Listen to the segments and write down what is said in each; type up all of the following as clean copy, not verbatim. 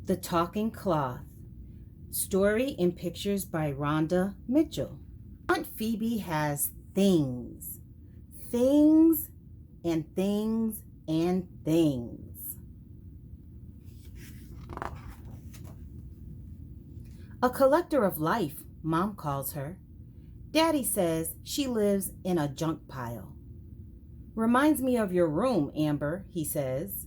The Talking Cloth. Story and pictures by Rhonda Mitchell. Aunt Phoebe has things. Things and things and things. A collector of life, Mom calls her. Daddy says she lives in a junk pile. Reminds me of your room, Amber, he says.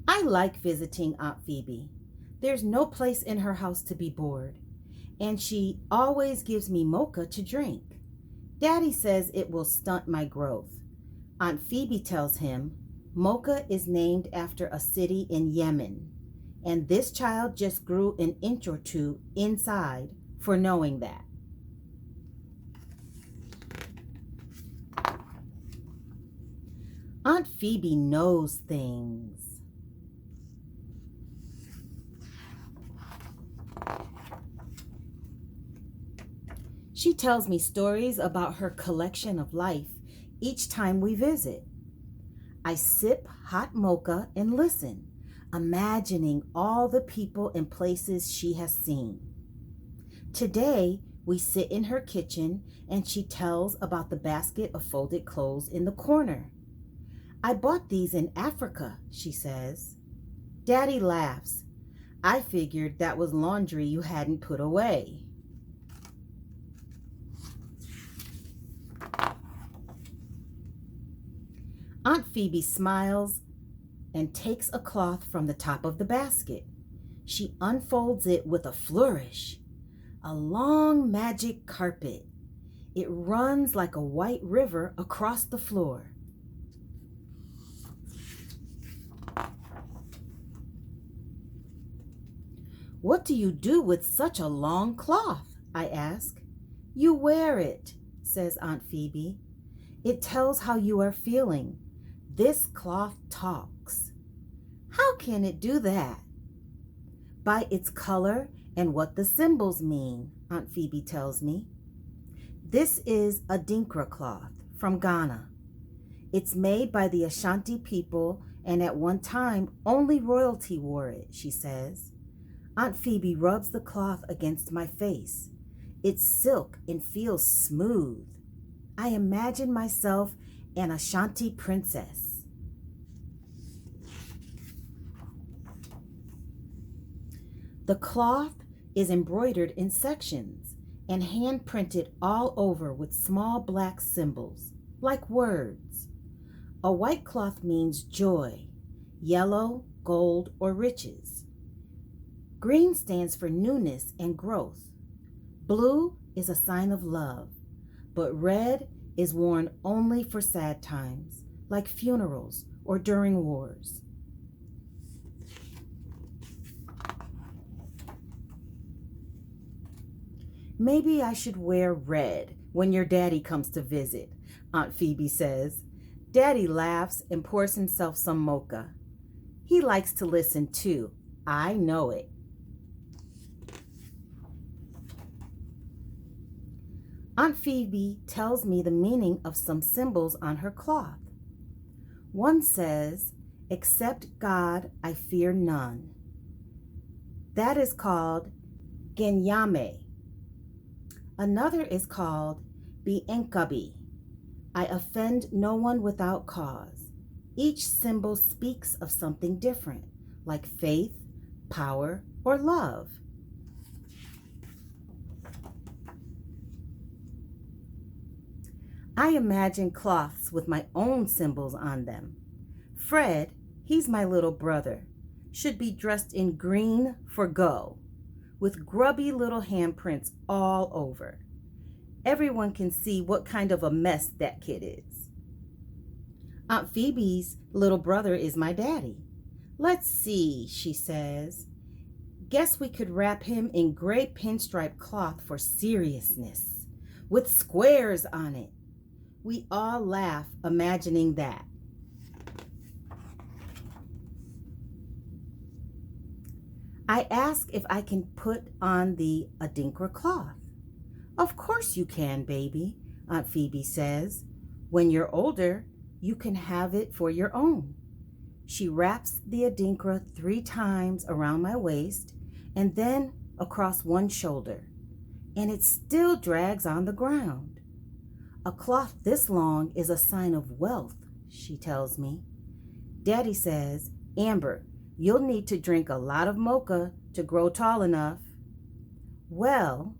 I like visiting Aunt Phoebe. There's no place in her house to be bored, and she always gives me mocha to drink. Daddy says it will stunt my growth. Aunt Phoebe tells him mocha is named after a city in Yemen, and this child just grew an inch or two inside for knowing that. Aunt Phoebe knows things. She tells me stories about her collection of life each time we visit. I sip hot mocha and listen, imagining all the people and places she has seen. Today, we sit in her kitchen and she tells about the basket of folded clothes in the corner. I bought these in Africa, she says. Daddy laughs. I figured that was laundry you hadn't put away. Aunt Phoebe smiles and takes a cloth from the top of the basket. She unfolds it with a flourish. A long magic carpet. It runs like a white river across the floor. What do you do with such a long cloth? I ask. You wear it, says Aunt Phoebe. It tells how you are feeling. This cloth talks. How can it do that? By its color and what the symbols mean, Aunt Phoebe tells me. This is Adinkra cloth from Ghana. It's made by the Ashanti people, and at one time only royalty wore it, she says. Aunt Phoebe rubs the cloth against my face. It's silk and feels smooth. I imagine myself an Ashanti princess. The cloth is embroidered in sections and hand printed all over with small black symbols, like words. A white cloth means joy, yellow, gold, or riches. Green stands for newness and growth. Blue is a sign of love, but red is worn only for sad times, like funerals or during wars. Maybe I should wear red when your daddy comes to visit, Aunt Phoebe says. Daddy laughs and pours himself some mocha. He likes to listen too. I know it. Aunt Phoebe tells me the meaning of some symbols on her cloth. One says, "Except God, I fear none." That is called Genyame. Another is called Bienkabi. I offend no one without cause. Each symbol speaks of something different, like faith, power, or love. I imagine cloths with my own symbols on them. Fred, he's my little brother, should be dressed in green for go, with grubby little handprints all over. Everyone can see what kind of a mess that kid is. Aunt Phoebe's little brother is my daddy. Let's see, she says. Guess we could wrap him in gray pinstripe cloth for seriousness, with squares on it. We all laugh imagining that. I ask if I can put on the Adinkra cloth. Of course you can, baby, Aunt Phoebe says. When you're older, you can have it for your own. She wraps the Adinkra 3 times around my waist and then across one shoulder, and it still drags on the ground. A cloth this long is a sign of wealth, she tells me. Daddy says, Amber, you'll need to drink a lot of mocha to grow tall enough. Well,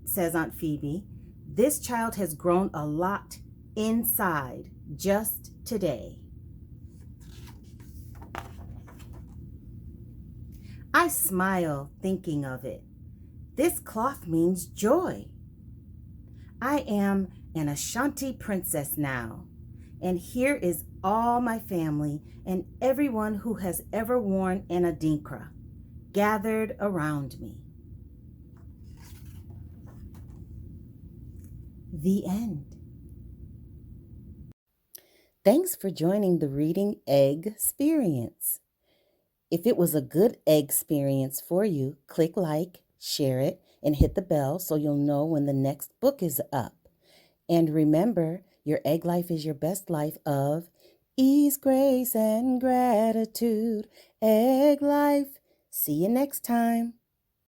says Aunt Phoebe, this child has grown a lot inside just today. I smile thinking of it. This cloth means joy. I am an Ashanti princess now, and here is all my family and everyone who has ever worn an Adinkra gathered around me. The end. Thanks for joining the Reading Egg Experience. If it was a good egg experience for you, click like, share it, and hit the bell so you'll know when the next book is up. And remember, your egg life is your best life of ease, grace, and gratitude. Egg life. See you next time.